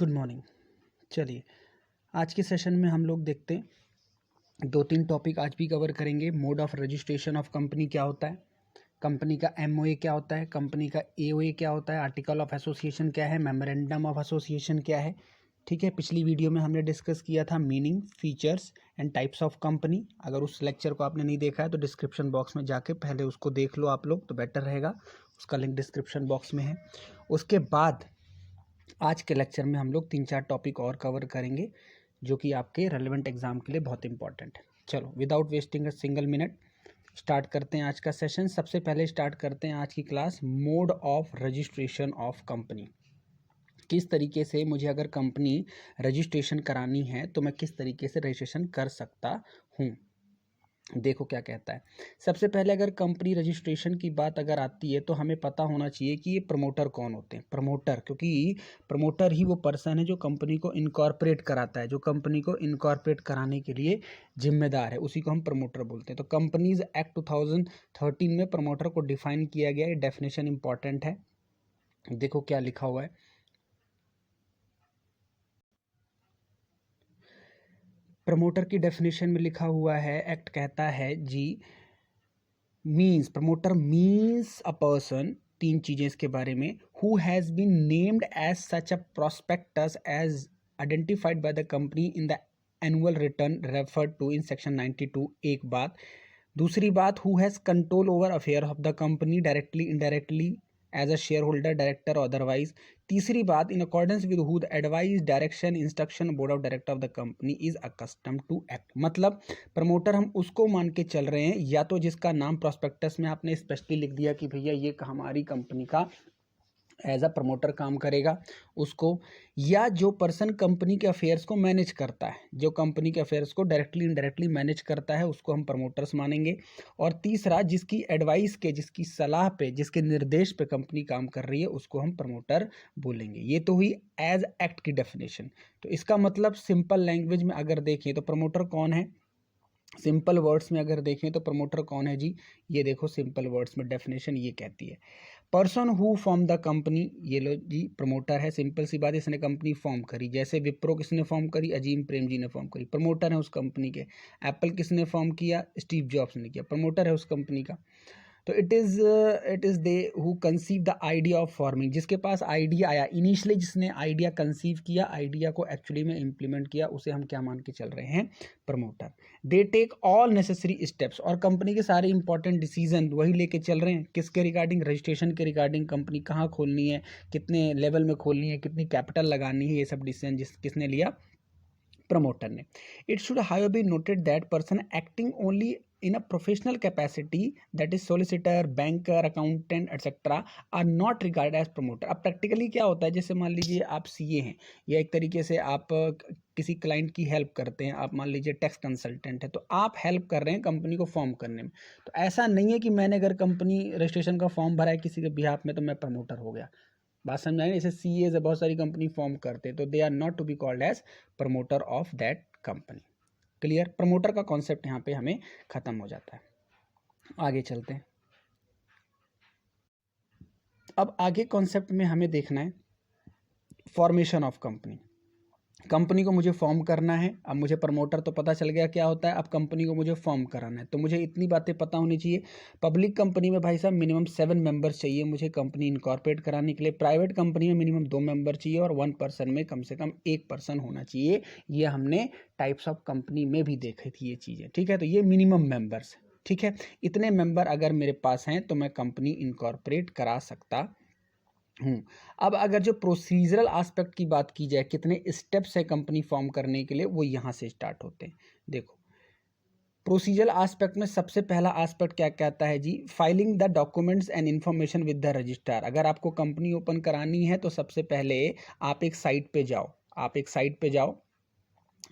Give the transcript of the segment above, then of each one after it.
Good morning. चलिए आज के सेशन में हम लोग देखते हैं 2-3 टॉपिक आज भी कवर करेंगे। Mode of registration of company क्या होता है, कंपनी का एमओए क्या होता है, कंपनी का एओए क्या होता है, आर्टिकल ऑफ एसोसिएशन क्या है, मेमोरेंडम ऑफ एसोसिएशन क्या है। ठीक है, पिछली वीडियो में हमने डिस्कस किया था meaning, features and types of company. अगर उस लेक्चर को आपने नहीं देखा है तो डिस्क्रिप्शन बॉक्स में जाके पहले उसको देख लो आप लोग, तो बेटर रहेगा। उसका लिंक डिस्क्रिप्शन बॉक्स में है। उसके बाद आज के लेक्चर में हम लोग 3-4 टॉपिक और कवर करेंगे जो कि आपके रेलेवेंट एग्जाम के लिए बहुत इंपॉर्टेंट है। चलो without wasting a single minute start करते हैं आज का सेशन। सबसे पहले स्टार्ट करते हैं आज की class, mode of registration of company. किस तरीके से मुझे अगर कंपनी रजिस्ट्रेशन करानी है तो मैं किस तरीके से रजिस्ट्रेशन कर सकता हूँ। देखो क्या कहता है। सबसे पहले अगर कंपनी रजिस्ट्रेशन की बात अगर आती है तो हमें पता होना चाहिए कि ये प्रमोटर कौन होते हैं। प्रमोटर, क्योंकि प्रमोटर ही वो पर्सन है जो कंपनी को इनकॉर्पोरेट कराता है, जो कंपनी को इनकॉर्पोरेट कराने के लिए जिम्मेदार है, उसी को हम प्रमोटर बोलते हैं। तो कंपनीज एक्ट 2013 में प्रमोटर को डिफाइन किया गया है। डेफिनेशन इंपॉर्टेंट है, देखो क्या लिखा हुआ है। प्रमोटर की डेफिनेशन में लिखा हुआ है, एक्ट कहता है जी, means, promoter means a person, 3 चीजें इसके बारे में, who has been named as such a prospectus as identified by the company in the annual return referred to in section 92। एक बात। दूसरी बात, who has control over affair of the company directly indirectly as a share holder, director otherwise. तीसरी बात, in accordance with who the advice, direction, instruction board of director of the company is accustom to act. मतलब promoter हम उसको मान के चल रहे हैं या तो जिसका नाम प्रोस्पेक्टस में आपने स्पेशली लिख दिया कि भैया ये हमारी कंपनी का एज अ प्रमोटर काम करेगा उसको, या जो पर्सन कंपनी के अफेयर्स को मैनेज करता है, जो कंपनी के अफेयर्स को डायरेक्टली इनडायरेक्टली मैनेज करता है, उसको हम प्रमोटर्स मानेंगे। और तीसरा, जिसकी एडवाइस के, जिसकी सलाह पे, जिसके निर्देश पे कंपनी काम कर रही है, उसको हम प्रमोटर बोलेंगे। ये तो हुई एज एक्ट की डेफिनेशन। तो इसका मतलब सिंपल लैंग्वेज में अगर देखें तो प्रमोटर कौन है, सिंपल वर्ड्स में अगर देखें तो प्रमोटर कौन है जी, ये देखो सिंपल वर्ड्स में डेफिनेशन ये कहती है, person who form the company. ये लो जी, प्रमोटर है, सिंपल सी बात, इसने कंपनी फॉर्म करी। जैसे विप्रो किसने फॉर्म करी, अजीम प्रेम जी ने फॉर्म करी, प्रमोटर है उस कंपनी के। एप्पल किसने फॉर्म किया, स्टीव जॉब्स ने किया, प्रमोटर है उस कंपनी का। तो it is they who conceive the idea of forming, जिसके पास आइडिया आया इनिशियली, जिसने आइडिया कंसीव किया, आइडिया को एक्चुअली में इम्प्लीमेंट किया, उसे हम क्या मान के चल रहे हैं, promoter. They take all necessary steps, और कंपनी के सारे इंपॉर्टेंट डिसीजन वही लेके चल रहे हैं। किसके रिगार्डिंग, रजिस्ट्रेशन के रिगार्डिंग, कंपनी कहाँ खोलनी है, कितने लेवल में खोलनी है, कितनी कैपिटल लगानी है, ये सब डिसीजन किसने लिया, प्रमोटर ने। It should how B noted that person acting only in a professional capacity, that is solicitor, banker, accountant etc. are not regarded as promoter। अब प्रैक्टिकली क्या होता है, जैसे मान लीजिए आप सीए हैं या एक तरीके से आप किसी क्लाइंट की हेल्प करते हैं, आप मान लीजिए टैक्स कंसल्टेंट है, तो आप हेल्प कर रहे हैं कंपनी को फॉर्म करने में। तो ऐसा नहीं है कि मैंने अगर कंपनी रजिस्ट्रेशन का फॉर्म भरा है किसी के बिहाफ में तो मैं प्रमोटर हो गया। बात समझ आई? जैसे सीए से बहुत सारी कंपनी फॉर्म करते हैं तो they are not to be called as promoter of that company. Clear? Promoter का कॉन्सेप्ट यहाँ पे हमें खत्म हो जाता है। आगे चलते हैं। अब आगे कॉन्सेप्ट में हमें देखना है फॉर्मेशन ऑफ कंपनी। कंपनी को मुझे फॉर्म करना है। अब मुझे प्रमोटर तो पता चल गया क्या होता है, अब कंपनी को मुझे फॉर्म कराना है, तो मुझे इतनी बातें पता होनी चाहिए। पब्लिक कंपनी में भाई साहब मिनिमम 7 मेंबर्स चाहिए मुझे कंपनी इनकॉर्पोरेट कराने के लिए। प्राइवेट कंपनी में मिनिमम 2 मेंबर चाहिए और 1 पर्सन में कम से कम 1 पर्सन होना चाहिए। ये हमने टाइप्स ऑफ कंपनी में भी देखी थी ये चीज़ें, ठीक है। तो ये मिनिमम मेंबर्स, ठीक है। इतने मेंबर अगर मेरे पास हैं तो मैं कंपनी इनकॉर्पोरेट करा सकता हूँ। अब अगर जो प्रोसीजरल एस्पेक्ट की बात की जाए, कितने स्टेप्स है कंपनी फॉर्म करने के लिए, वो यहाँ से स्टार्ट होते हैं। देखो प्रोसीजरल एस्पेक्ट में सबसे पहला एस्पेक्ट क्या कहता है जी, filing the documents and information with the registrar. अगर आपको कंपनी ओपन करानी है तो सबसे पहले आप एक साइट पे जाओ,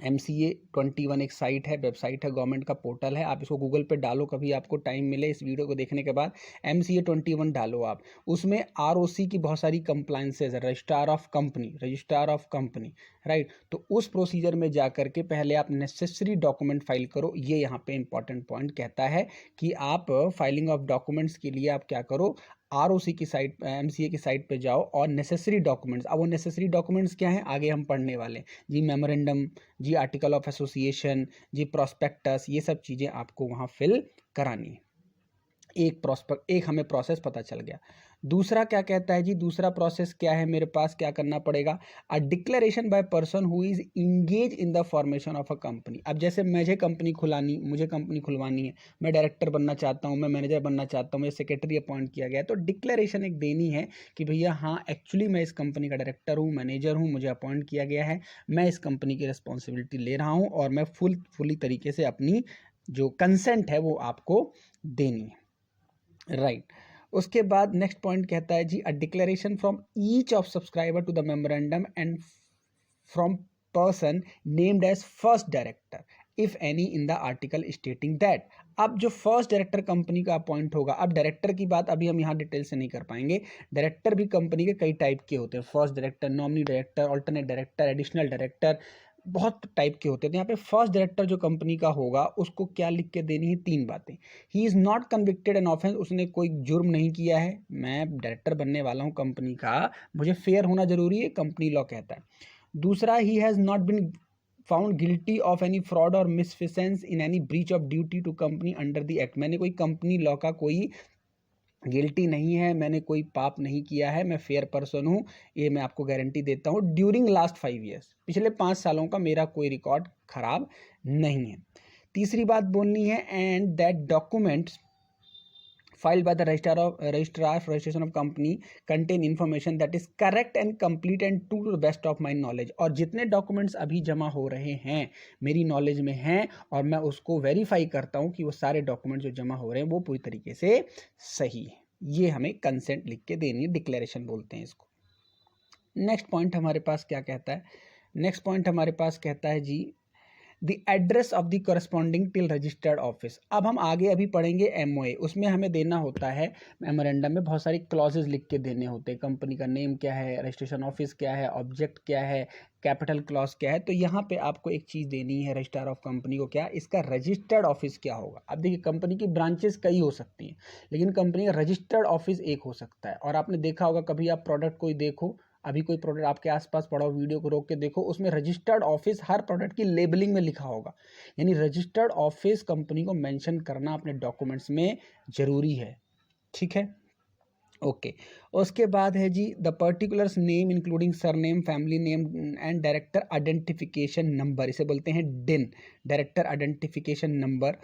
MCA 21 एक साइट है, वेबसाइट है, गवर्नमेंट का पोर्टल है। आप इसको गूगल पे डालो, कभी आपको टाइम मिले इस वीडियो को देखने के बाद MCA 21 डालो आप। उसमें ROC की बहुत सारी कंप्लाइंसेज है, रजिस्ट्रार ऑफ कंपनी, राइट। तो उस प्रोसीजर में जा करके पहले आप नेसेसरी डॉक्यूमेंट फाइल करो। ये यहाँ पे इंपॉर्टेंट पॉइंट कहता है कि आप फाइलिंग ऑफ डॉक्यूमेंट्स के लिए आप क्या करो, ROC की साइट, MCA की साइट पे जाओ और नेसेसरी डॉक्यूमेंट्स, अब वो नेसेसरी डॉक्यूमेंट्स क्या हैं आगे हम पढ़ने वाले हैं जी। मेमोरेंडम जी, आर्टिकल ऑफ एसोसिएशन जी, प्रॉस्पेक्टस, ये सब चीज़ें आपको वहाँ फिल करानी है। एक हमें प्रोसेस पता चल गया। दूसरा क्या कहता है जी, दूसरा प्रोसेस क्या है मेरे पास, क्या करना पड़ेगा, a declaration by person who is engage in the formation of a company. अब जैसे मुझे कंपनी खुलवानी है, मैं डायरेक्टर बनना चाहता हूँ, मैं मैनेजर बनना चाहता हूँ, मुझे सेक्रेटरी अपॉइंट किया गया है, तो डिक्लेरेशन एक देनी है कि भैया हाँ एक्चुअली मैं इस कंपनी का डायरेक्टर हूँ, मैनेजर हूँ, मुझे अपॉइंट किया गया है, मैं इस कंपनी की रिस्पॉन्सिबिलिटी ले रहा हूँ और मैं फुली तरीके से अपनी जो कंसेंट है वो आपको देनी है, राइट। उसके बाद नेक्स्ट पॉइंट कहता है जी, a declaration from each of subscriber to the memorandum and from person named as first director if any in the article stating that. अब जो फर्स्ट डायरेक्टर कंपनी का अपॉइंट होगा, अब डायरेक्टर की बात अभी हम यहाँ डिटेल से नहीं कर पाएंगे, डायरेक्टर भी कंपनी के कई टाइप के होते हैं, first director, nominee director, alternate director, additional director, बहुत टाइप के होते हैं। तो यहाँ पे फर्स्ट डायरेक्टर जो कंपनी का होगा उसको क्या लिख के देनी है, 3 बातें। ही is not convicted an offence, उसने कोई जुर्म नहीं किया है, मैं डायरेक्टर बनने वाला हूँ कंपनी का, मुझे फेयर होना जरूरी है, कंपनी लॉ कहता है। दूसरा, he has not been found guilty of any fraud और misfeasance in any breach of duty to company under the act. मैंने कोई कंपनी लॉ का कोई गिल्टी नहीं है, मैंने कोई पाप नहीं किया है, मैं फेयर पर्सन हूँ, ये मैं आपको गारंटी देता हूँ। ड्यूरिंग लास्ट 5 ईयर्स, पिछले 5 सालों का मेरा कोई रिकॉर्ड खराब नहीं है। तीसरी बात बोलनी है, and that documents filed by the registrar of registration of company contain information that is correct and complete and to the best of my knowledge। और जितने डॉक्यूमेंट्स अभी जमा हो रहे हैं मेरी नॉलेज में हैं और मैं उसको वेरीफाई करता हूँ कि वो सारे डॉक्यूमेंट जो जमा हो रहे हैं वो पूरी तरीके से सही है। ये हमें कंसेंट लिख के देनी है, डिक्लेरेशन बोलते हैं इसको। नेक्स्ट पॉइंट हमारे पास क्या कहता है, नेक्स्ट पॉइंट हमारे पास कहता है जी, the address of the corresponding till registered office. अब हम आगे अभी पढ़ेंगे MOA, उसमें हमें देना होता है मेमोरेंडम में बहुत सारी क्लॉजेज लिख के देने होते हैं, कंपनी का नेम क्या है, रजिस्ट्रेशन ऑफिस क्या है, ऑब्जेक्ट क्या है, कैपिटल क्लॉज क्या है। तो यहाँ पे आपको एक चीज़ देनी है रजिस्ट्रार ऑफ कंपनी को, क्या इसका रजिस्टर्ड ऑफिस क्या होगा। अब देखिए कंपनी की ब्रांचेस कई हो सकती हैं, लेकिन कंपनी का रजिस्टर्ड ऑफिस एक हो सकता है। और आपने देखा होगा कभी आप प्रोडक्ट कोई देखो, अभी कोई प्रोडक्ट आपके आसपास पड़ा हो, वीडियो को रोक के देखो, उसमें रजिस्टर्ड ऑफिस हर प्रोडक्ट की लेबलिंग में लिखा होगा, यानी रजिस्टर्ड ऑफिस कंपनी को मेंशन करना अपने डॉक्यूमेंट्स में जरूरी है, ठीक है, ओके। उसके बाद है जी, the particulars name including surname, family name and director identification number, इसे बोलते हैं DIN, director identification number,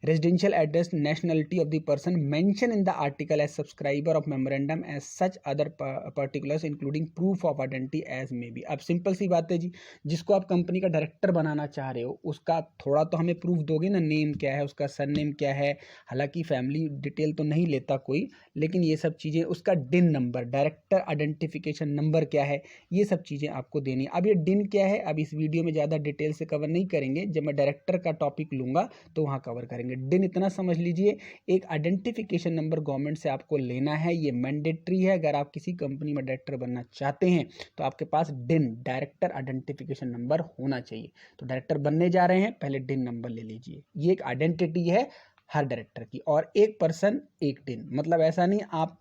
residential address, nationality of the person mention in the article as subscriber of memorandum as such other particulars including proof of identity as may be. अब simple सी बात है जी, जिसको आप company का director बनाना चाह रहे हो उसका थोड़ा तो हमें प्रूफ दोगे ना, नेम क्या है, उसका सरनेम क्या है, हालांकि फैमिली डिटेल तो नहीं लेता कोई, लेकिन ये सब चीज़ें, उसका डिन नंबर, डायरेक्टर आइडेंटिफिकेशन नंबर क्या है, ये सब चीज़ें आपको देनी है। अब ये डिन क्या है, अब इस वीडियो में ज़्यादा डिटेल से कवर नहीं करेंगे, जब मैं डायरेक्टर का टॉपिक लूँगा तो वहाँ कवर करेंगे। डिन इतना समझ लीजिए, एक आइडेंटिफिकेशन नंबर गवर्नमेंट से आपको लेना है, ये मैंडेटरी है। अगर आप किसी कंपनी में डायरेक्टर बनना चाहते हैं तो आपके पास डिन, डायरेक्टर आइडेंटिफिकेशन नंबर होना चाहिए। तो डायरेक्टर बनने जा रहे हैं, पहले डिन नंबर ले लीजिए, ये एक आइडेंटिटी है हर डायरेक्टर की। और एक पर्सन एक डिन, मतलब ऐसा नहीं आप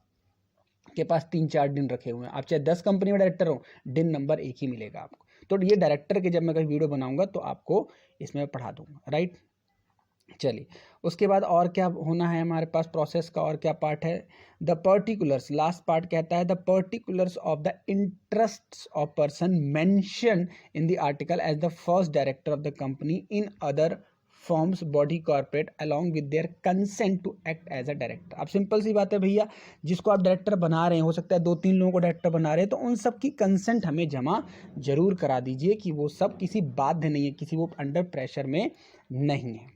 के पास 3-4 डिन रखे हुए हैं, आप चाहे 10 कंपनी में डायरेक्टर हो, डिन नंबर एक ही मिलेगा आपको। तो ये डायरेक्टर के जब मैं कहीं वीडियो बनाऊंगा तो आपको इसमें पढ़ा दूंगा, राइट। चलिए, उसके बाद और क्या होना है हमारे पास, प्रोसेस का और क्या पार्ट है, द पर्टिकुलर्स, लास्ट पार्ट कहता है the particulars of the interests of person mention in the article as the first director of the company in other forms body corporate along with their consent to act as a director. अब simple सी बात है भैया, जिसको आप director बना रहे हैं, हो सकता है 2-3 लोगों को डायरेक्टर बना रहे हैं, तो उन सब की कंसेंट हमें जमा जरूर करा दीजिए कि वो सब किसी बाध्य नहीं है, किसी वो अंडर प्रेशर में नहीं है।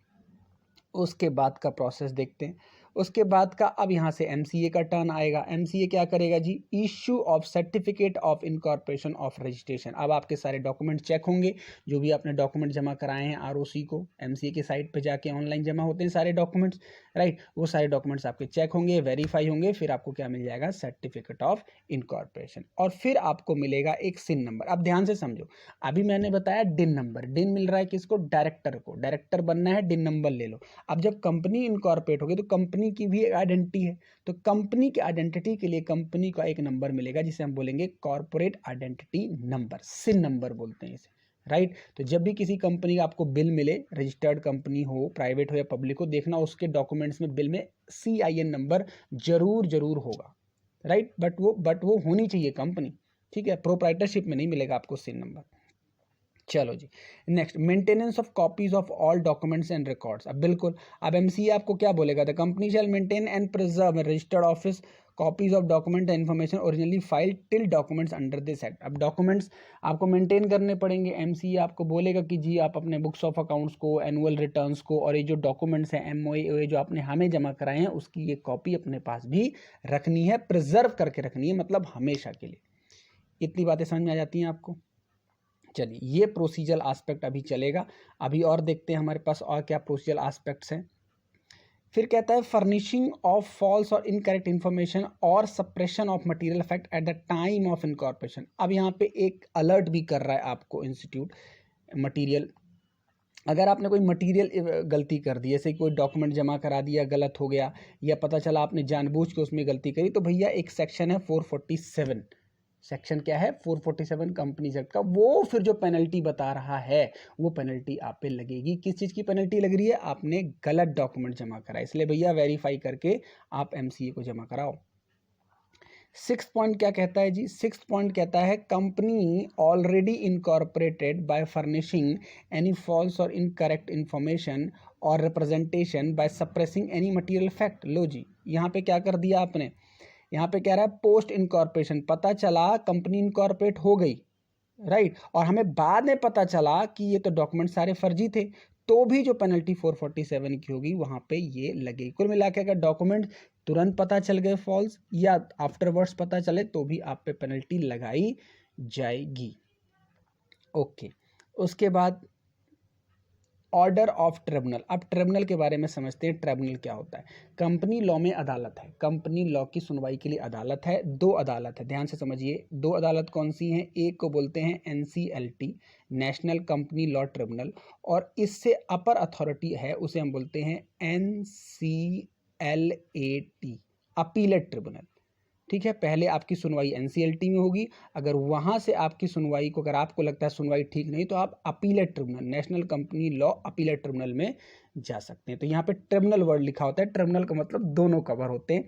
उसके बाद का प्रोसेस देखते हैं। उसके बाद का अब यहाँ से MCA का टर्न आएगा। MCA क्या करेगा जी, issue of certificate of incorporation of registration. अब आपके सारे डॉक्यूमेंट चेक होंगे, जो भी आपने डॉक्यूमेंट जमा कराए हैं ROC को, MCA के साइट पे जाके ऑनलाइन जमा होते हैं सारे डॉक्यूमेंट्स, राइट, वो सारे डॉक्यूमेंट्स आपके चेक होंगे, वेरीफाई होंगे, फिर आपको क्या मिल जाएगा, सर्टिफिकेट ऑफ इनकॉर्पोरेशन, और फिर आपको मिलेगा एक SIN नंबर। अब ध्यान से समझो, अभी मैंने बताया डिन नंबर, डिन मिल रहा है किसको, डायरेक्टर को, डायरेक्टर बनना है, डिन नंबर ले लो। अब जब कंपनी इनकॉर्पोरेट होगी तो कंपनी कंपनी की भी एक आइडेंटिटी है, तो कंपनी की आइडेंटिटी के लिए कंपनी का एक नंबर मिलेगा जिसे हम बोलेंगे कॉर्पोरेट आइडेंटिटी नंबर, सिन नंबर बोलते हैं इसे, राइट। तो जब भी किसी कंपनी का आपको बिल मिले, रजिस्टर्ड कंपनी हो, प्राइवेट हो या पब्लिक हो, देखना उसके डॉक्यूमेंट्स में बिल में CIN नंबर जरूर होगा, राइट। बट वो होनी चाहिए कंपनी, ठीक है, प्रोप्राइटरशिप में नहीं मिलेगा आपको सिन नंबर। चलो जी, next, maintenance of copies of all documents and records. अब बिल्कुल, अब MCA आपको क्या बोलेगा, the company shall maintain and preserve registered office copies of document and information originally filed till documents under this act. अब documents आपको maintain करने पड़ेंगे। MCA आपको बोलेगा कि जी आप अपने बुक्स ऑफ अकाउंट्स को, एनुअल रिटर्न्स को, और ये जो डॉक्यूमेंट्स हैं MOA जो आपने हमें जमा कराए हैं उसकी ये कॉपी अपने पास भी रखनी है, प्रिजर्व करके रखनी है, मतलब हमेशा के लिए। इतनी बातें समझ में आ जाती हैं आपको। चलिए, ये प्रोसीजर एस्पेक्ट अभी चलेगा। अभी और देखते हैं हमारे पास और क्या प्रोसीजर एस्पेक्ट्स हैं। फिर कहता है फर्निशिंग ऑफ फॉल्स और इनकरेक्ट इन्फॉर्मेशन और suppression of material fact at the time of incorporation. अब यहाँ पे एक अलर्ट भी कर रहा है आपको इंस्टीट्यूट, मटेरियल, अगर आपने कोई मटेरियल गलती कर दी, जैसे कोई डॉक्यूमेंट जमा करा दिया गलत हो गया, या पता चला आपने जानबूझ के उसमें गलती करी, तो भैया एक सेक्शन है 447, सेक्शन क्या है 447 कंपनी एक्ट का, वो फिर जो पेनल्टी बता रहा है वो पेनल्टी आप पे लगेगी। किस चीज़ की पेनल्टी लग रही है, आपने गलत डॉक्यूमेंट जमा करा, इसलिए भैया वेरीफाई करके आप MCA को जमा कराओ। 6th पॉइंट क्या कहता है जी, 6th पॉइंट कहता है company already incorporated by furnishing any false और इनकरेक्ट इंफॉर्मेशन और representation by suppressing any material fact. लो जी, यहाँ पे क्या कर दिया आपने, यहाँ पे कह रहा है पोस्ट इनकॉर्पोरेशन, पता चला कंपनी इनकॉर्पोरेट हो गई, राइट, और हमें बाद में पता चला कि ये तो डॉक्यूमेंट सारे फर्जी थे, तो भी जो पेनल्टी 447 की होगी वहां पे ये लगेगी। कुल मिला के अगर डॉक्यूमेंट तुरंत पता चल गए फॉल्स या आफ्टरवर्ड्स पता चले तो भी आप पे पेनल्टी लगाई जाएगी। ओके, उसके बाद ऑर्डर ऑफ ट्रिब्यूनल। अब ट्रिब्यूनल के बारे में समझते हैं, ट्रिब्यूनल क्या होता है। कंपनी लॉ में अदालत है, कंपनी लॉ की सुनवाई के लिए अदालत है, दो अदालत है, ध्यान से समझिए, दो अदालत कौन सी हैं, एक को बोलते हैं NCLT, national company law tribunal, और इससे अपर अथॉरिटी है उसे हम बोलते हैं NCLAT, अपीलेट ट्रिब्यूनल, ठीक है। पहले आपकी सुनवाई NCLT में होगी, अगर वहां से आपकी सुनवाई को, अगर आपको लगता है सुनवाई ठीक नहीं, तो आप appellate tribunal, national company law appellate tribunal में जा सकते हैं। तो यहाँ पे ट्रिब्यूनल वर्ड लिखा होता है, ट्रिब्यूनल का मतलब दोनों कवर होते हैं,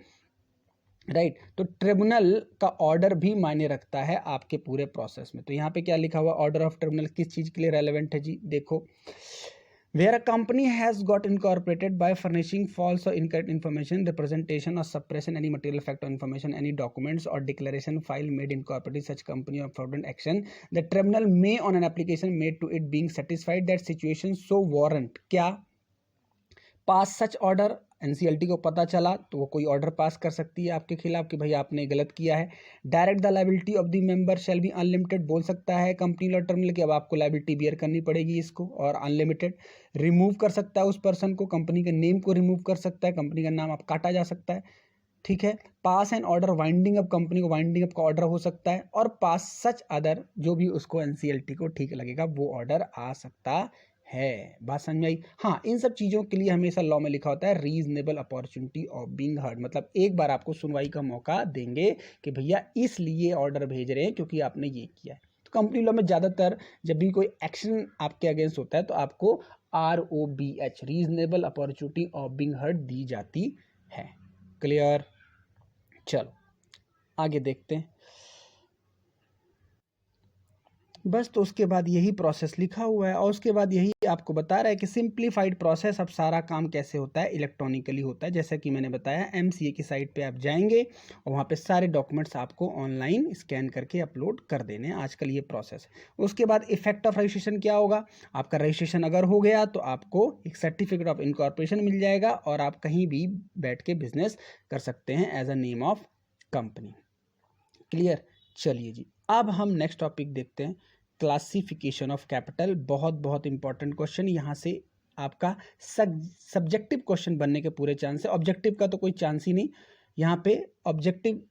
राइट। तो ट्रिब्यूनल का ऑर्डर भी मायने रखता है आपके पूरे प्रोसेस में। तो यहाँ पे क्या लिखा हुआ, ऑर्डर ऑफ ट्रिब्यूनल किस चीज के लिए रेलेवेंट है जी, देखो, where a company has got incorporated by furnishing false or incorrect information, representation or suppression any material fact or information, any documents or declaration file made incorporating such company or fraudulent action, the tribunal may on an application made to it being satisfied that situation so warrant, क्या पास such order, NCLT को पता चला तो वो कोई order pass कर सकती है आपके खिलाफ कि भाई आपने गलत किया है। Direct the liability of the member shall be unlimited, बोल सकता है कंपनी लॉ ट्रिब्यूनल कि अब आपको लायबिलिटी बियर करनी पड़ेगी इसको, और अनलिमिटेड। रिमूव कर सकता है उस पर्सन को, कंपनी के नेम को रिमूव कर सकता है, कंपनी का नाम आप काटा जा सकता है, ठीक है। Pass an order winding up, company को वाइंडिंग अप का ऑर्डर हो सकता है, और पास सच अदर, जो भी उसको NCLT को ठीक लगेगा वो ऑर्डर आ सकता है। बात समझ में आई। हाँ, इन सब चीज़ों के लिए हमेशा लॉ में लिखा होता है reasonable opportunity of being heard, मतलब एक बार आपको सुनवाई का मौका देंगे कि भैया इसलिए ऑर्डर भेज रहे हैं क्योंकि आपने ये किया है। तो कंपनी लॉ में ज़्यादातर जब भी कोई एक्शन आपके अगेंस्ट होता है तो आपको ROBH, reasonable opportunity of being heard दी जाती है। क्लियर, चलो आगे देखते हैं। बस, तो उसके बाद यही प्रोसेस लिखा हुआ है, और उसके बाद यही आपको बता रहा है कि सिंप्लीफाइड प्रोसेस, अब सारा काम कैसे होता है, इलेक्ट्रॉनिकली होता है। जैसा कि मैंने बताया, MCA की साइट पे आप जाएंगे और वहाँ पे सारे डॉक्यूमेंट्स आपको ऑनलाइन स्कैन करके अपलोड कर देने हैं, आजकल ये प्रोसेस है। उसके बाद इफेक्ट ऑफ रजिस्ट्रेशन क्या होगा, आपका रजिस्ट्रेशन अगर हो गया तो आपको एक सर्टिफिकेट ऑफ इनकॉर्पोरेशन मिल जाएगा, और आप कहीं भी बैठ के बिजनेस कर सकते हैं as a name of company. Clear, चलिए जी, अब हम नेक्स्ट टॉपिक देखते हैं, क्लासिफिकेशन ऑफ कैपिटल। बहुत बहुत इंपॉर्टेंट क्वेश्चन, यहाँ से आपका सब्जेक्टिव क्वेश्चन बनने के पूरे चांस है, ऑब्जेक्टिव का तो कोई चांस ही नहीं। यहाँ पे ऑब्जेक्टिव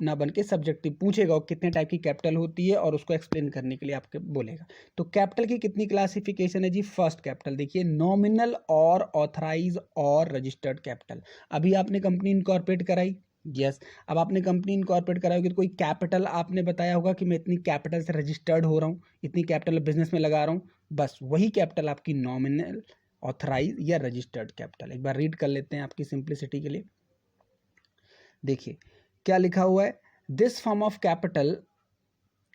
ना बन के सब्जेक्टिव पूछेगा वो कितने टाइप की कैपिटल होती है और उसको एक्सप्लेन करने के लिए आपके बोलेगा। तो कैपिटल की कितनी क्लासिफिकेशन है जी? फर्स्ट कैपिटल देखिए, नॉमिनल और ऑथराइज और रजिस्टर्ड कैपिटल। अभी आपने कंपनी इनकॉर्पोरेट कराई, यस, अब आपने कंपनी इनकॉर्पोरेट कराओगे तो कोई कैपिटल आपने बताया होगा कि मैं इतनी कैपिटल से रजिस्टर्ड हो रहा हूँ, इतनी कैपिटल बिजनेस में लगा रहा हूँ, बस वही कैपिटल आपकी नॉमिनल, ऑथराइज या रजिस्टर्ड कैपिटल। एक बार रीड कर लेते हैं आपकी सिंप्लिसिटी के लिए। देखिए क्या लिखा हुआ है, this form of capital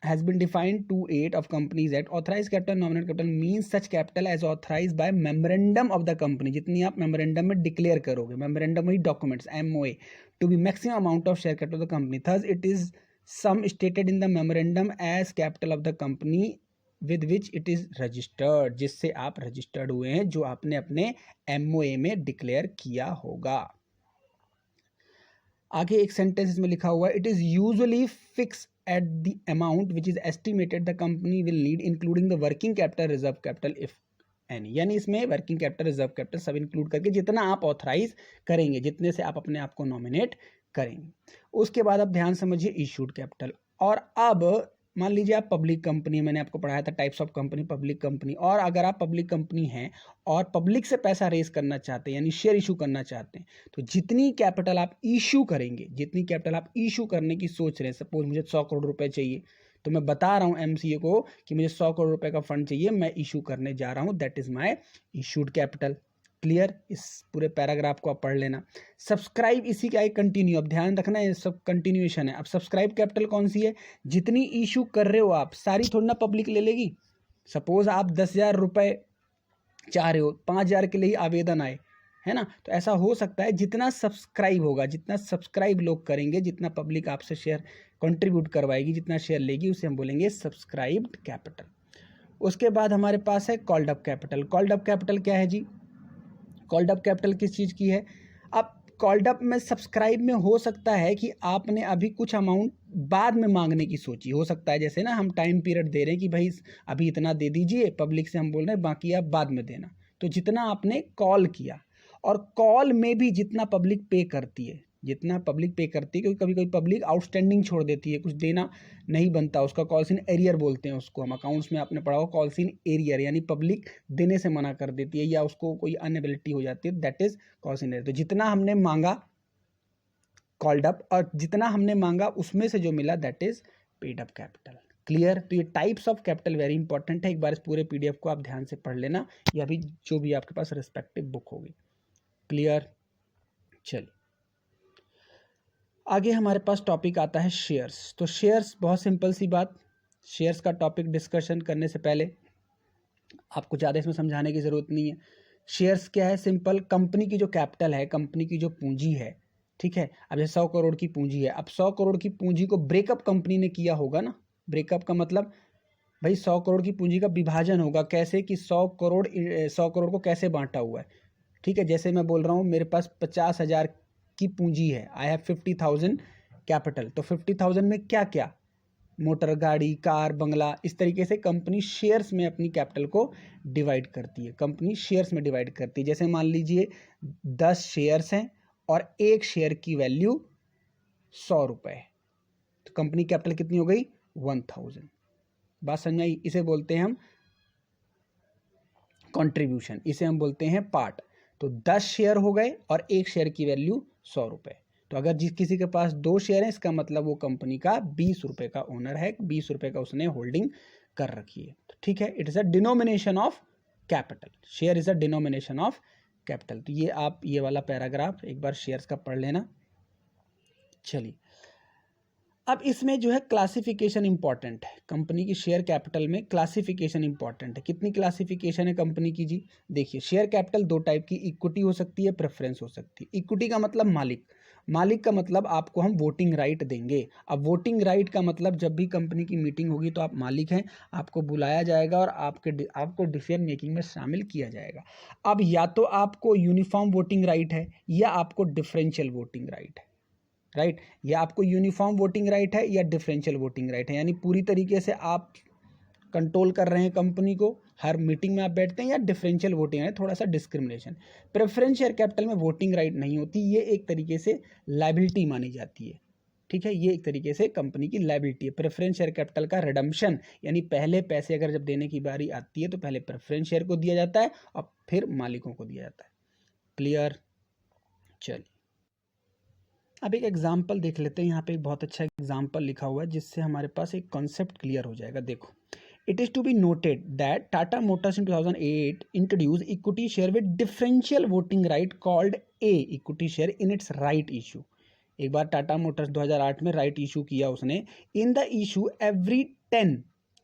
has been defined to 8 of Companies Act. Authorized capital, nominal capital means such capital as authorized by memorandum of the company, जितनी आप memorandum में declare करोगे, memorandum वही documents MOA, to be maximum amount of share capital of the company. Thus it is sum stated in the memorandum as capital of the company with which it is registered, जिससे आप registered हुए हैं, जो आपने अपने MOA में declare किया होगा। आगे एक सेंटेंस इसमें लिखा हुआ है, it is usually fix at the amount which is estimated the company will need including the working capital, reserve capital if any, यानी इसमें वर्किंग कैपिटल, रिजर्व कैपिटल सब इंक्लूड करके जितना आप ऑथराइज करेंगे, जितने से आप अपने आप को नॉमिनेट करेंगे। उसके बाद आप ध्यान समझिए इशूड कैपिटल। और अब मान लीजिए आप पब्लिक कंपनी, मैंने आपको पढ़ाया था types of company, public company, और अगर आप पब्लिक कंपनी हैं और पब्लिक से पैसा रेज करना चाहते हैं यानी शेयर इशू करना चाहते हैं, तो जितनी कैपिटल आप इशू करेंगे, जितनी कैपिटल आप इशू करने की सोच रहे हैं, सपोज मुझे 100 करोड़ रुपए चाहिए, तो मैं बता रहा हूं एमसीए को कि मुझे 100 करोड़ रुपए का फंड चाहिए, मैं इशू करने जा रहा हूं, that is my issued capital. Clear? इस पूरे पैराग्राफ को आप पढ़ लेना। सब्सक्राइब इसी का एक कंटिन्यू, अब ध्यान रखना है सब कंटिन्यूएशन है। अब सब्सक्राइब कैपिटल कौन सी है? जितनी इशू कर रहे हो आप, सारी थोड़ी ना पब्लिक ले लेगी। सपोज आप 10,000 रुपए चाह रहे हो, 5,000 के लिए ही आवेदन आए, है ना, तो ऐसा हो सकता है जितना सब्सक्राइब होगा, जितना सब्सक्राइब लोग करेंगे, जितना पब्लिक आपसे शेयर कंट्रीब्यूट करवाएगी, जितना शेयर लेगी, उसे हम बोलेंगे सब्सक्राइब्ड कैपिटल। उसके बाद हमारे पास है called up capital. Called up capital क्या है जी? कॉल्ड अप कैपिटल किस चीज़ की है? अब कॉल्ड अप में सब्सक्राइब में हो सकता है कि आपने अभी कुछ अमाउंट बाद में मांगने की सोची, हो सकता है जैसे ना हम टाइम पीरियड दे रहे हैं कि भाई अभी इतना दे दीजिए, पब्लिक से हम बोल रहे हैं बाकी आप बाद में देना, तो जितना आपने कॉल किया, और कॉल में भी जितना पब्लिक पे करती है, जितना पब्लिक पे करती है, क्योंकि कभी कभी पब्लिक आउटस्टैंडिंग छोड़ देती है, कुछ देना नहीं बनता, उसका कॉल्स इन एरियर बोलते हैं उसको हम, अकाउंट्स में आपने पढ़ा हो कॉल्स इन एरियर, यानी पब्लिक देने से मना कर देती है या उसको कोई अनएबिलिटी हो जाती है, that is calls in arrear. तो जितना हमने मांगा कॉल्ड अप, और जितना हमने मांगा उसमें से जो मिला, that is paid up capital. Clear? तो ये types of capital very important है, एक बार इस पूरे पीडीएफ को आप ध्यान से पढ़ लेना, या भी जो भी आपके पास रिस्पेक्टिव बुक होगी। क्लियर? चलिए आगे हमारे पास टॉपिक आता है शेयर्स। तो शेयर्स बहुत सिंपल सी बात, शेयर्स का टॉपिक डिस्कशन करने से पहले आपको ज़्यादा इसमें समझाने की ज़रूरत नहीं है। शेयर्स क्या है? सिंपल, कंपनी की जो कैपिटल है, कंपनी की जो पूंजी है, ठीक है। अब जैसे 100 करोड़ की पूंजी है, अब 100 करोड़ की पूंजी को ब्रेकअप कंपनी ने किया होगा ना। ब्रेकअप का मतलब भाई 100 करोड़ की पूंजी का विभाजन होगा, कैसे कि 100 करोड़ को कैसे बांटा हुआ है, ठीक है। जैसे मैं बोल रहा हूँ मेरे पास 50,000 की पूंजी है, आई हैव 50,000 कैपिटल, तो 50,000 में क्या क्या, मोटर गाड़ी, कार, बंगला, इस तरीके से कंपनी शेयर्स में अपनी कैपिटल को डिवाइड करती है, कंपनी शेयर्स में डिवाइड करती है। जैसे मान लीजिए 10 शेयर्स हैं और एक शेयर की वैल्यू 100 रुपये, तो कंपनी कैपिटल कितनी हो गई? 1000। बात समझ आई? इसे बोलते हैं हम कंट्रीब्यूशन, इसे हम बोलते हैं पार्ट। तो 10 शेयर हो गए और एक शेयर की वैल्यू 100 रुपये, तो अगर जिस किसी के पास 2 शेयर है, इसका मतलब वो कंपनी का 20 रुपये का ओनर है, 20 रुपये का उसने होल्डिंग कर रखी है, तो ठीक है। It is a denomination of capital, share is a denomination of capital. तो ये आप ये वाला पैराग्राफ एक बार शेयर्स का पढ़ लेना। चलिए अब इसमें जो है क्लासिफिकेशन इंपॉर्टेंट है, कंपनी की शेयर कैपिटल में क्लासिफिकेशन इंपॉर्टेंट है। कितनी क्लासिफिकेशन है कंपनी की जी? देखिए शेयर कैपिटल 2 टाइप की, इक्विटी हो सकती है, प्रेफरेंस हो सकती है। इक्विटी का मतलब मालिक, मालिक का मतलब आपको हम वोटिंग राइट देंगे। अब वोटिंग राइट का मतलब जब भी कंपनी की मीटिंग होगी तो आप मालिक हैं, आपको बुलाया जाएगा और आपको डिसीजन मेकिंग में शामिल किया जाएगा। अब या तो आपको यूनिफॉर्म वोटिंग राइट है या आपको डिफरेंशियल वोटिंग राइट है, राइट, या आपको यूनिफॉर्म वोटिंग राइट है या डिफरेंशियल वोटिंग राइट है, यानी पूरी तरीके से आप कंट्रोल कर रहे हैं कंपनी को, हर मीटिंग में आप बैठते हैं, या डिफरेंशियल वोटिंग है, थोड़ा सा डिस्क्रिमिनेशन। प्रेफरेंस शेयर कैपिटल में वोटिंग राइट नहीं होती, ये एक तरीके से लायबिलिटी मानी जाती है, ठीक है, ये एक तरीके से कंपनी की लायबिलिटी है। प्रेफरेंस शेयर कैपिटल का रिडम्पशन, यानी पहले पैसे अगर जब देने की बारी आती है तो पहले प्रेफरेंस शेयर को दिया जाता है और फिर मालिकों को दिया जाता है। क्लियर? चलिए अब एक एग्जाम्पल देख लेते हैं। यहाँ पे एक बहुत अच्छा एग्जाम्पल लिखा हुआ है जिससे हमारे पास एक कॉन्सेप्ट क्लियर हो जाएगा। देखो, it is to be noted that Tata Motors in 2008 introduce equity share with differential voting right called A equity share in its right issue. एक बार टाटा मोटर्स 2008 में राइट इशू किया उसने। In the issue every 10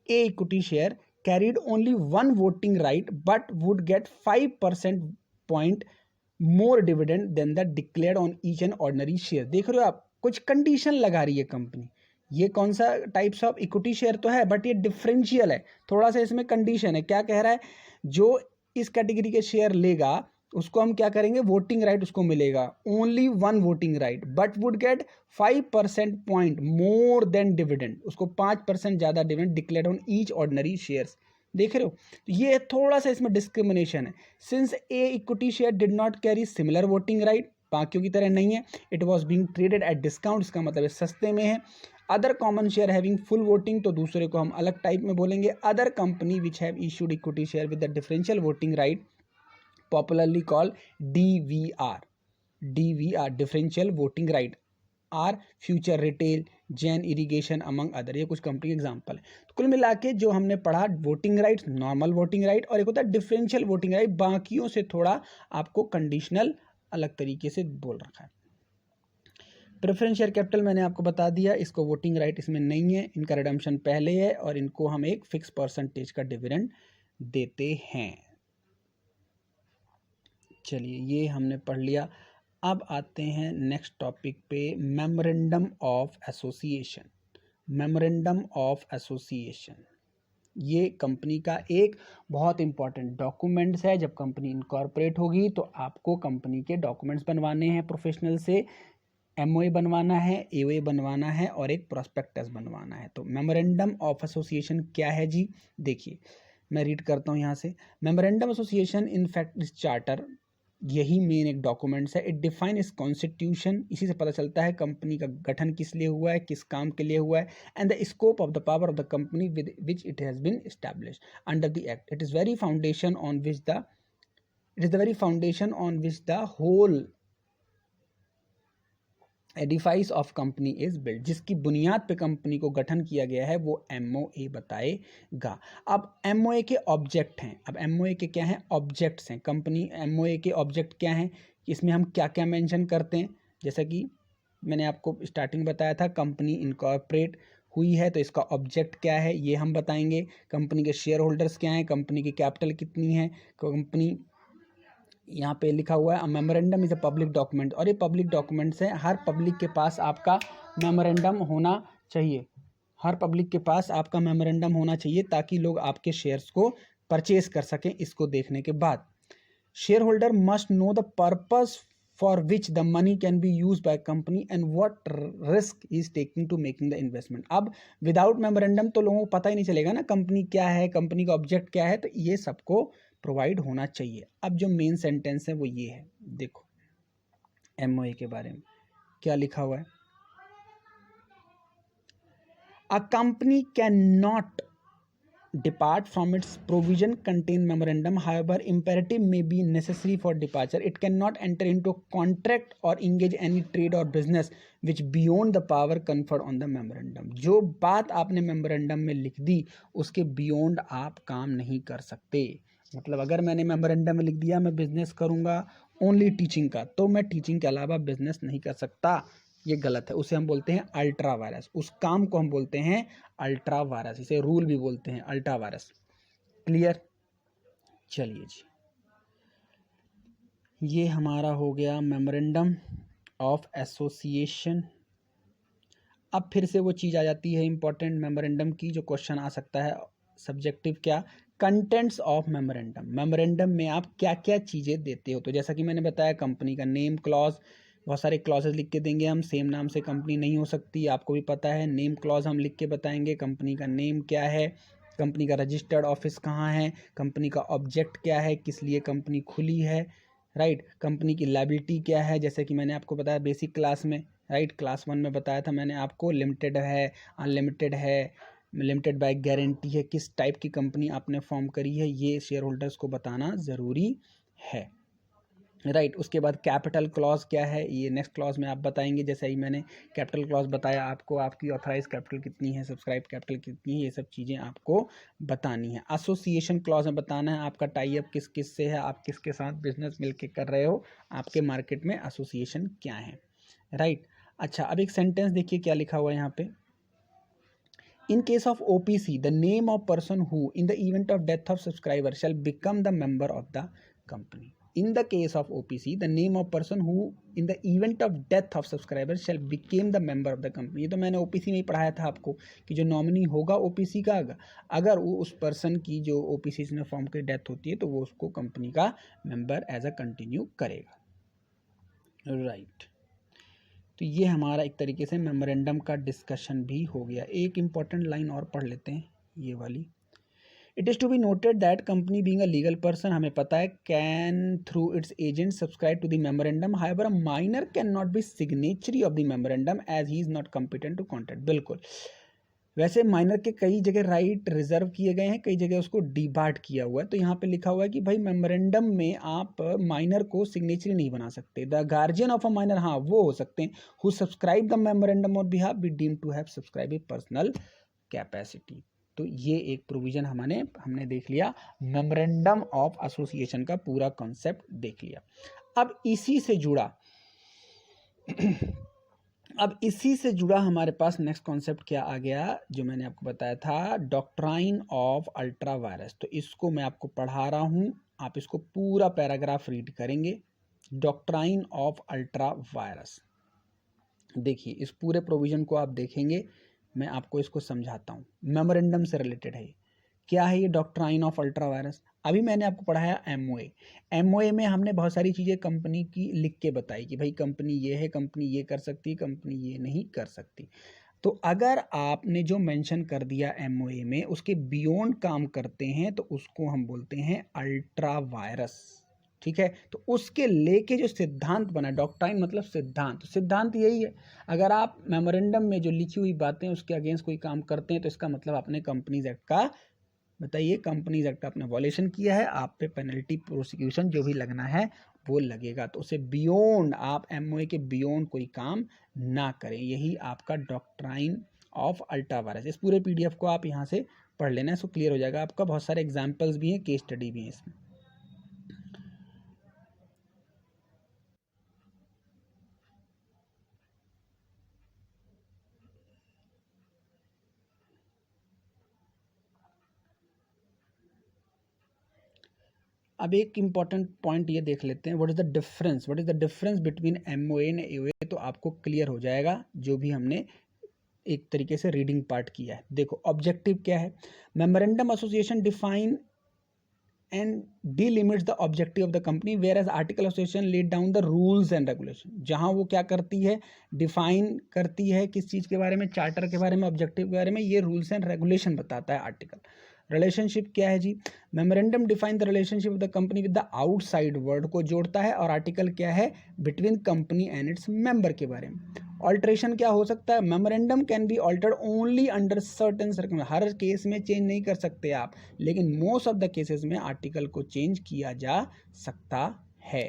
A equity share carried only 1 voting right but would get 5% point more dividend than the declared on each and ordinary share. देख रहे हो आप, कुछ कंडीशन लगा रही है कंपनी। ये कौन सा टाइप्स ऑफ इक्विटी शेयर तो है, बट ये डिफरेंशियल है, थोड़ा सा इसमें कंडीशन है। क्या कह रहा है, जो इस कैटेगरी के शेयर लेगा उसको हम क्या करेंगे, वोटिंग राइट उसको मिलेगा, only 1 voting right, but would get 5% point more than dividend, उसको 5% ज्यादा dividend declared on each ordinary shares. देख रहे हो, तो ये थोड़ा सा इसमें डिस्क्रिमिनेशन है। Since A equity share did not carry similar voting right, बाकियों की तरह नहीं है, it was being traded at discount, इसका मतलब है सस्ते में है। Other common share having full voting, तो दूसरे को हम अलग टाइप में बोलेंगे। Other company which have issued equity share with the differential voting right popularly called DVR, differential voting right are Future Retail, Jain Irrigation among other. ये कुछ company example है। तो कुल मिला के जो हमने पढ़ा, voting rights, normal voting right, और एक होता है डिफरेंशियल वोटिंग राइट, बाकियों से थोड़ा आपको कंडीशनल अलग तरीके से बोल रखा है। प्रेफरेंस शेयर कैपिटल मैंने आपको बता दिया, इसको वोटिंग राइट इसमें नहीं है, इनका रिडम्पशन पहले है और इनको हम एक फिक्स परसेंटेज का डिविडेंड देते हैं। चलिए ये हमने पढ़ लिया। अब आते हैं नेक्स्ट टॉपिक पे, memorandum of association. Memorandum of association ये कंपनी का एक बहुत इंपॉर्टेंट डॉक्यूमेंट्स है। जब कंपनी इनकॉर्पोरेट होगी तो आपको कंपनी के डॉक्यूमेंट्स बनवाने हैं प्रोफेशनल से, एमओए बनवाना है, एओए बनवाना है और एक प्रोस्पेक्टस बनवाना है। तो मेमोरेंडम ऑफ एसोसिएशन क्या है जी, देखिए मैं रीड करता हूँ यहाँ से। मेमोरेंडम एसोसिएशन इन फैक्ट इस चार्टर, यही मेन एक डॉक्यूमेंट्स है। इट डिफाइन इस कॉन्स्टिट्यूशन, इसी से पता चलता है कंपनी का गठन किस लिए हुआ है, किस काम के लिए हुआ है, and the scope of the power of the company with which it has been established under the act. It is very foundation on which the it is the very foundation on which the whole edifice of company is build, जिसकी बुनियाद पे company को गठन किया गया है वो MOA बताएगा। अब एमओए के ऑब्जेक्ट हैं, अब एमओए के क्या हैं, ऑब्जेक्ट्स हैं। कंपनी एमओए के ऑब्जेक्ट क्या हैं, इसमें हम क्या क्या मेंशन करते हैं, जैसा कि मैंने आपको स्टार्टिंग बताया था, कंपनी इनकॉर्पोरेट हुई है तो इसका ऑब्जेक्ट क्या है ये हम बताएंगे। कंपनी के शेयर होल्डर्स क्या हैं, कंपनी की कैपिटल कितनी है, कंपनी, यहाँ पे लिखा हुआ है memorandum is a public document, और ये पब्लिक डॉक्यूमेंट्स है। हर पब्लिक के पास आपका मेमोरेंडम होना चाहिए, हर पब्लिक के पास आपका मेमोरेंडम होना चाहिए ताकि लोग आपके शेयर्स को परचेज कर सकें। इसको देखने के बाद shareholder must know the purpose for which the money can be use by company and what risk is taking to making the investment. अब विदाउट मेमोरेंडम तो लोगों को पता ही नहीं चलेगा ना कंपनी क्या है, कंपनी का ऑब्जेक्ट क्या है, तो ये सबको प्रोवाइड होना चाहिए। अब जो मेन सेंटेंस है वो ये है, देखो एमओए के बारे में क्या लिखा हुआ है। A company can not depart from its provision contained memorandum, however imperative may be necessary for departure. It cannot enter into contract or engage any trade or business which beyond the power conferred on the memorandum. जो बात आपने memorandum में लिख दी उसके beyond आप काम नहीं कर सकते। मतलब अगर मैंने मेमोरेंडम में लिख दिया मैं बिजनेस करूंगा ओनली टीचिंग का, तो मैं टीचिंग के अलावा बिजनेस नहीं कर सकता, ये गलत है। उसे हम बोलते हैं अल्ट्रा वायरस, उस काम को हम बोलते हैं अल्ट्रा वायरस, इसे रूल भी बोलते हैं अल्ट्रा वायरस। क्लियर? चलिए जी, ये हमारा हो गया मेमोरेंडम ऑफ एसोसिएशन। अब फिर से वो चीज़ आ जाती है इंपॉर्टेंट मेमोरेंडम की, जो क्वेश्चन आ सकता है सब्जेक्टिव, क्या कंटेंट्स ऑफ मेमोरेंडम। मेमोरेंडम में आप क्या क्या चीज़ें देते हो, तो जैसा कि मैंने बताया कंपनी का नेम क्लॉज, बहुत सारे क्लॉजेज लिख के देंगे हम, सेम नाम से कंपनी नहीं हो सकती, आपको भी पता है। नेम क्लॉज हम लिख के बताएंगे, कंपनी का नेम क्या है, कंपनी का रजिस्टर्ड ऑफिस कहाँ है, कंपनी का ऑब्जेक्ट क्या है, किस लिए कंपनी खुली है, राइट, कंपनी की लायबिलिटी क्या है, जैसे कि मैंने आपको बताया बेसिक क्लास में, राइट। क्लास 1 में बताया था मैंने आपको, लिमिटेड है, अनलिमिटेड है, लिमिटेड बाय गारंटी है, किस टाइप की कंपनी आपने फॉर्म करी है, ये शेयर होल्डर्स को बताना ज़रूरी है, राइट। उसके बाद कैपिटल क्लॉज क्या है, ये नेक्स्ट क्लॉज में आप बताएंगे। जैसे ही मैंने कैपिटल क्लॉज बताया आपको, आपकी ऑथराइज कैपिटल कितनी है, सब्सक्राइब कैपिटल कितनी है, ये सब चीज़ें आपको बतानी है। एसोसिएशन क्लॉज में बताना है आपका टाई अप किस किस से है, आप किसके साथ बिजनेस मिलके कर रहे हो, आपके मार्केट में एसोसिएशन क्या है, राइट। अच्छा, अब एक सेंटेंस देखिए क्या लिखा हुआ है यहाँ पे। In case of OPC, the name of person who, in the event of death of subscriber, shall become the member of the company. In the case of OPC, the name of person who, in the event of death of subscriber, shall become the member of the company. ये तो मैंने OPC में ही पढ़ाया था आपको कि जो nominee होगा OPC का, अगर वो उस पर्सन की जो OPC ने फॉर्म की डेथ होती है तो वो उसको कंपनी का मेंबर एज अ कंटिन्यू करेगा, राइट। तो ये हमारा एक तरीके से मेमोरेंडम का डिस्कशन भी हो गया। एक इम्पॉर्टेंट लाइन और पढ़ लेते हैं, ये वाली। It is to be noted that company being a legal person, हमें पता है, can through its agent subscribe to the memorandum, however a minor cannot be signatory of the memorandum as he is not competent to contract. बिल्कुल, वैसे minor के कई जगह right reserve किए गए हैं, कई जगह उसको डिबार्ट किया हुआ है। तो यहाँ पे लिखा हुआ है कि भाई मेमोरेंडम में आप माइनर को सिग्नेचरी नहीं बना सकते। The guardian of a minor, हाँ वो हो सकते हैं, who subscribe the memorandum on behalf be deemed to have subscribe a personal capacity. तो ये एक प्रोविजन हमने देख लिया, मेमोरेंडम ऑफ एसोसिएशन का पूरा कॉन्सेप्ट देख लिया। अब इसी से जुड़ा हमारे पास नेक्स्ट कॉन्सेप्ट क्या आ गया, जो मैंने आपको बताया था, डॉक्ट्राइन ऑफ अल्ट्रा वायरस। तो इसको मैं आपको पढ़ा रहा हूँ, आप इसको पूरा पैराग्राफ रीड करेंगे। डॉक्ट्राइन ऑफ अल्ट्रा वायरस, देखिए इस पूरे प्रोविजन को आप देखेंगे, मैं आपको इसको समझाता हूँ, मेमोरेंडम से रिलेटेड है। क्या है ये डॉक्ट्राइन ऑफ अल्ट्रा वायरस? अभी मैंने आपको पढ़ाया एमओए में हमने बहुत सारी चीज़ें कंपनी की लिख के बताई कि भाई कंपनी ये है, कंपनी ये कर सकती है, कंपनी ये नहीं कर सकती। तो अगर आपने जो मेंशन कर दिया एमओए में उसके बियॉन्ड काम करते हैं तो उसको हम बोलते हैं अल्ट्रा वायरस, ठीक है। तो उसके लेके जो सिद्धांत बना, डॉक्ट्राइन मतलब सिद्धांत, सिद्धांत यही है, अगर आप मेमोरेंडम में जो लिखी हुई बातें उसके अगेंस्ट कोई काम करते हैं तो इसका मतलब आपने कंपनीज एक्ट का, बताइए, कंपनीज एक्ट आपने वॉलेशन किया है, आप पे पेनल्टी प्रोसिक्यूशन जो भी लगना है वो लगेगा। तो उसे बियॉन्ड, आप एमओए के बियॉन्ड कोई काम ना करें, यही आपका डॉक्ट्राइन ऑफ अल्ट्रा वायरस। इस पूरे पीडीएफ को आप यहाँ से पढ़ लेना, इसको क्लियर हो जाएगा आपका। बहुत सारे एग्जाम्पल्स भी हैं, केस स्टडी भी है इसमें। अब एक इम्पॉर्टेंट पॉइंट ये देख लेते हैं, what is the difference between MOA and AOA. तो आपको क्लियर हो जाएगा जो भी हमने एक तरीके से रीडिंग पार्ट किया है। देखो ऑब्जेक्टिव क्या है, memorandum association define and delimits the objective of the company, whereas article association laid down the rules and regulation. जहां वो क्या करती है, डिफाइन करती है किस चीज़ के बारे में, चार्टर के बारे में, ऑब्जेक्टिव के बारे में, ये रूल्स एंड रेगुलेशन बताता है आर्टिकल। रिलेशनशिप क्या है जी, memorandum define the relationship of the company with the outside world को जोड़ता है, और आर्टिकल क्या है, between company and its member के बारे में। ऑल्ट्रेशन क्या हो सकता है, memorandum can be altered only under certain circum, हर केस में चेंज नहीं कर सकते आप, लेकिन मोस्ट ऑफ द केसेस में आर्टिकल को चेंज किया जा सकता है।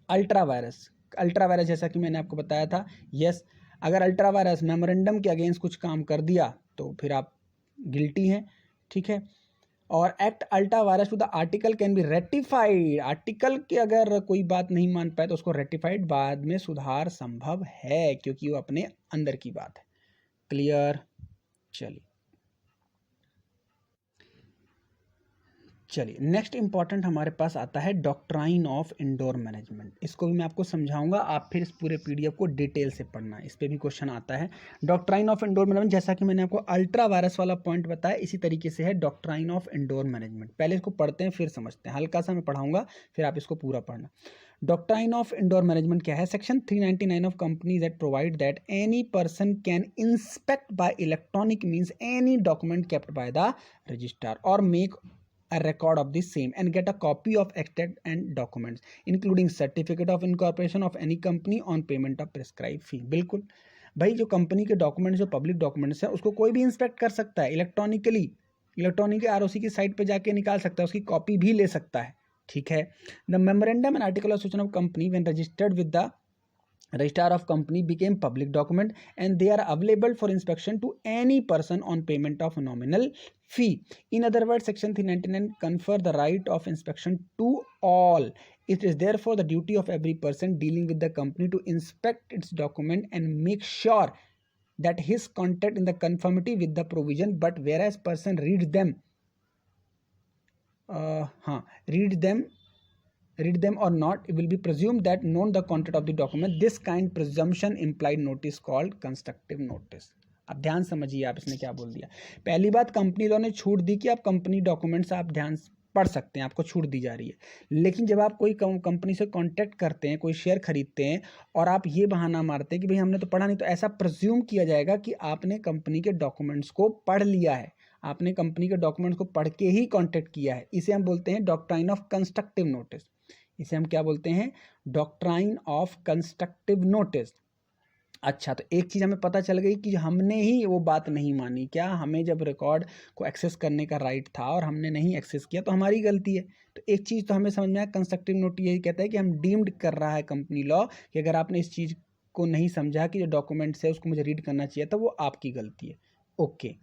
अल्ट्रा वायरस जैसा कि मैंने आपको बताया था, यस, अगर अल्ट्रा वायरस मेमोरेंडम के अगेंस्ट कुछ काम कर दिया तो फिर आप गिल्टी हैं, ठीक है। और act ultra vires to the article can be ratified, article के अगर कोई बात नहीं मान पाए तो उसको रेटिफाइड, बाद में सुधार संभव है क्योंकि वो अपने अंदर की बात है। क्लियर? चलिए नेक्स्ट इंपॉर्टेंट हमारे पास आता है डॉक्ट्राइन ऑफ इंडोर मैनेजमेंट। इसको भी मैं आपको समझाऊंगा, आप फिर इस पूरे पीडीएफ को डिटेल से पढ़ना, इस पे भी क्वेश्चन आता है। डॉक्ट्राइन ऑफ इंडोर मैनेजमेंट, जैसा कि मैंने आपको अल्ट्रा वायरस वाला पॉइंट बताया, इसी तरीके से है डॉक्ट्राइन ऑफ इंडोर मैनेजमेंट। पहले इसको पढ़ते हैं फिर समझते हैं, हल्का सा मैं पढ़ाऊंगा फिर आप इसको पूरा पढ़ना। डॉक्ट्राइन ऑफ इंडोर मैनेजमेंट क्या है, section 399 of companies act provide that any person can inspect bye electronic means any document kept by the registrar और make a record of the same and get a copy of extract and documents including certificate of incorporation of any company on payment of prescribed fee। बिल्कुल भाई, जो company के documents, जो public documents है, उसको कोई भी इंस्पेक्ट कर सकता है इलेक्ट्रॉनिकली, इलेक्ट्रॉनिक आरओसी की साइट पे जाके निकाल सकता है, उसकी कॉपी भी ले सकता है। ठीक है। The memorandum and article of association of company when registered with the registrar of company became public document and they are available for inspection to any person on payment of nominal fee. In other words, section 399 confer the right of inspection to all. It is therefore the duty of every person dealing with the company to inspect its document and make sure that his conduct in the conformity with the provision, but whereas person reads them read them or not, it will be presumed that known the content of the document. This kind presumption implied notice called constructive notice. अब ध्यान समझिए आप इसने क्या बोल दिया। पहली बात, कंपनी लॉ ने छूट दी कि आप कंपनी डॉक्यूमेंट्स आप ध्यान पढ़ सकते हैं, आपको छूट दी जा रही है। लेकिन जब आप कोई कंपनी से कॉन्टैक्ट करते हैं, कोई शेयर खरीदते हैं और आप ये बहाना मारते हैं कि भाई हमने तो पढ़ा नहीं, तो ऐसा प्रिज्यूम किया जाएगा कि आपने कंपनी के डॉक्यूमेंट्स को पढ़ लिया है, आपने कंपनी के डॉक्यूमेंट्स को पढ़ के ही कॉन्टैक्ट किया है। इसे हम बोलते हैं डॉक्ट्राइन ऑफ कंस्ट्रक्टिव नोटिस। इसे हम क्या बोलते हैं? Doctrine of constructive notice. अच्छा, तो एक चीज़ हमें पता चल गई कि हमने ही वो बात नहीं मानी। क्या? हमें जब रिकॉर्ड को एक्सेस करने का राइट था और हमने नहीं एक्सेस किया तो हमारी गलती है। तो एक चीज़ तो हमें समझ में आया, कंस्ट्रक्टिव नोटिस यही कहता है कि हम डीम्ड कर रहा है कंपनी लॉ कि अगर आपने इस चीज़ को नहीं समझा कि जो डॉक्यूमेंट्स है उसको मुझे रीड करना चाहिए था, वो आपकी गलती है। ओके।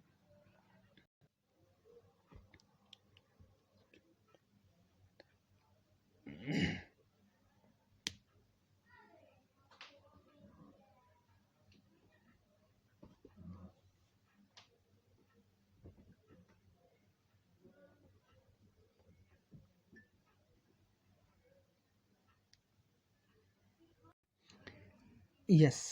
यस,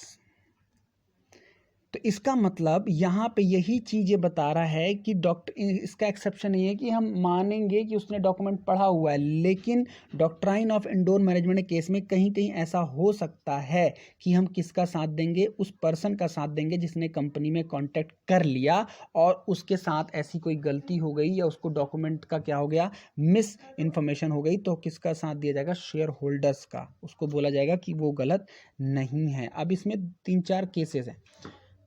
तो इसका मतलब यहाँ पे यही चीज़ ये बता रहा है कि इसका एक्सेप्शन ये है कि हम मानेंगे कि उसने डॉक्यूमेंट पढ़ा हुआ है, लेकिन doctrine of indoor management case में कहीं कहीं ऐसा हो सकता है कि हम किसका साथ देंगे? उस पर्सन का साथ देंगे जिसने कंपनी में कॉन्टैक्ट कर लिया और उसके साथ ऐसी कोई गलती हो गई या उसको डॉक्यूमेंट का क्या हो गया, मिस इन्फॉर्मेशन हो गई, तो किसका साथ दिया जाएगा? शेयर होल्डर्स का। उसको बोला जाएगा कि वो गलत नहीं है। अब इसमें 3-4 केसेस हैं।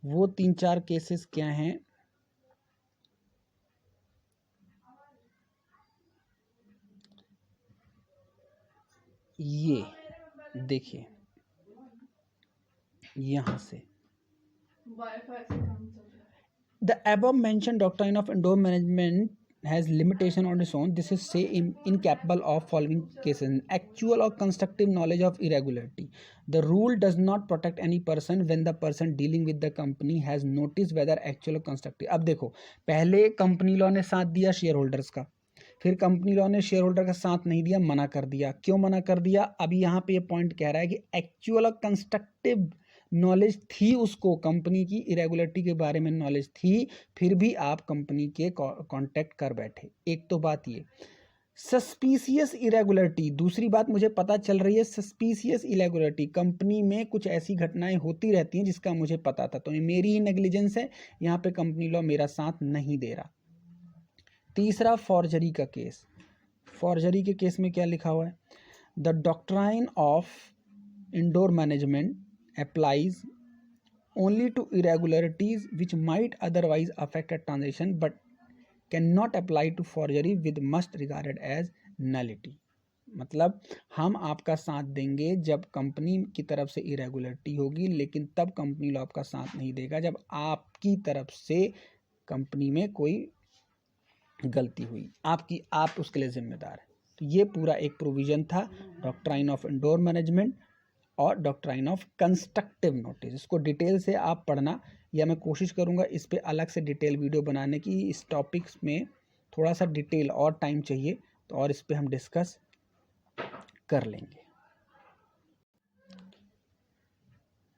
वो 3-4 केसेस क्या हैं? ये देखिए, यहां से the above mentioned doctrine of indoor management has limitation on its own. This is say incapable of following cases: actual or constructive knowledge of irregularity. The rule does not protect any person when the person dealing with the company has noticed whether actual or constructive. अब देखो, पहले company law ने साथ दिया share holders का, फिर company law ने share holder का साथ नहीं दिया, मना कर दिया। क्यों मना कर दिया? अभी यहाँ पे ये पॉइंट कह रहा है कि एक्चुअल और कंस्ट्रक्टिव नॉलेज थी, उसको कंपनी की इरेगुलरिटी के बारे में नॉलेज थी, फिर भी आप कंपनी के कांटेक्ट कर बैठे। एक तो बात ये। सस्पिशियस इरेगुलरिटी, दूसरी बात मुझे पता चल रही है सस्पिशियस इरेगुलरिटी, कंपनी में कुछ ऐसी घटनाएं होती रहती हैं जिसका मुझे पता था, तो मेरी ही नेग्लिजेंस है, यहाँ पे कंपनी लॉ मेरा साथ नहीं दे रहा। तीसरा, फॉर्जरी का केस। फॉर्जरी के केस में क्या लिखा हुआ है? The doctrine of indoor management applies only to irregularities which might otherwise affect a transaction but cannot apply to forgery with must regarded as nullity। मतलब हम आपका साथ देंगे जब कंपनी की तरफ से इरेगुलरिटी होगी, लेकिन तब कंपनी लॉ आपका साथ नहीं देगा जब आपकी तरफ से कंपनी में कोई गलती हुई, आप उसके लिए जिम्मेदार है। तो ये पूरा एक प्रोविजन था डॉक्ट्राइन ऑफ इंडोर मैनेजमेंट और डॉक्ट्राइन ऑफ कंस्ट्रक्टिव नोटिस। इसको डिटेल से आप पढ़ना, या मैं कोशिश करूंगा इस पे अलग से डिटेल वीडियो बनाने की। इस टॉपिक्स में थोड़ा सा डिटेल और टाइम चाहिए, तो और इस पे हम डिस्कस कर लेंगे।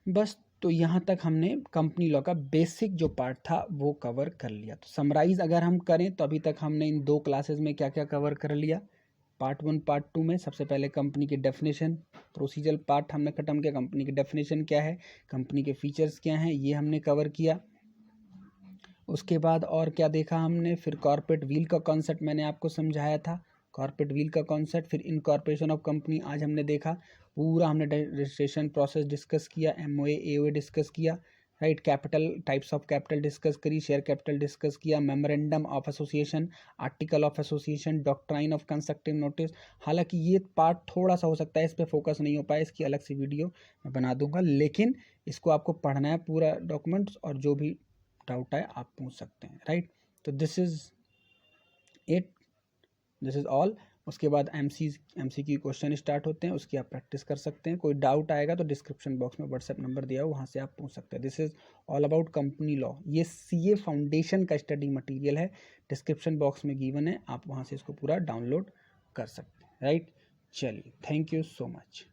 बस, तो यहाँ तक हमने कंपनी लॉ का बेसिक जो पार्ट था वो कवर कर लिया। तो समराइज अगर हम करें तो अभी तक हमने इन 2 क्लासेस में क्या क्या कवर कर लिया। पार्ट 1 पार्ट 2 में सबसे पहले कंपनी की डेफिनेशन, प्रोसीजरल पार्ट हमने खत्म किया। कंपनी की डेफिनेशन क्या है, कंपनी के फीचर्स क्या हैं, ये हमने कवर किया। उसके बाद और क्या देखा हमने, फिर कॉर्पोरेट व्हील का कॉन्सेप्ट मैंने आपको समझाया था, कॉर्पोरेट व्हील का कॉन्सेप्ट, फिर इनकॉर्पोरेशन ऑफ कंपनी आज हमने देखा, पूरा हमने रजिस्ट्रेशन प्रोसेस डिस्कस किया, एमओए एओए डिस्कस किया, right, capital types of capital discuss करी, शेयर कैपिटल डिस्कस किया, memorandum of association, article of association, doctrine of constructive notice. हालांकि ये पार्ट थोड़ा सा हो सकता है इस पर फोकस नहीं हो पाया, इसकी अलग सी वीडियो मैं बना दूंगा, लेकिन इसको आपको पढ़ना है पूरा डॉक्यूमेंट्स, और जो भी डाउट आए आप पूछ सकते हैं, राइट। तो this is it, this is all. उसके बाद MCQ क्वेश्चन स्टार्ट होते हैं, उसकी आप प्रैक्टिस कर सकते हैं। कोई डाउट आएगा तो डिस्क्रिप्शन बॉक्स में व्हाट्सएप नंबर दिया हो, वहाँ से आप पूछ सकते हैं। This is all about company law. ये CA फाउंडेशन का स्टडी मटेरियल है, डिस्क्रिप्शन बॉक्स में गिवन है, आप वहाँ से इसको पूरा डाउनलोड कर सकते हैं, राइट। चलिए, थैंक यू सो मच।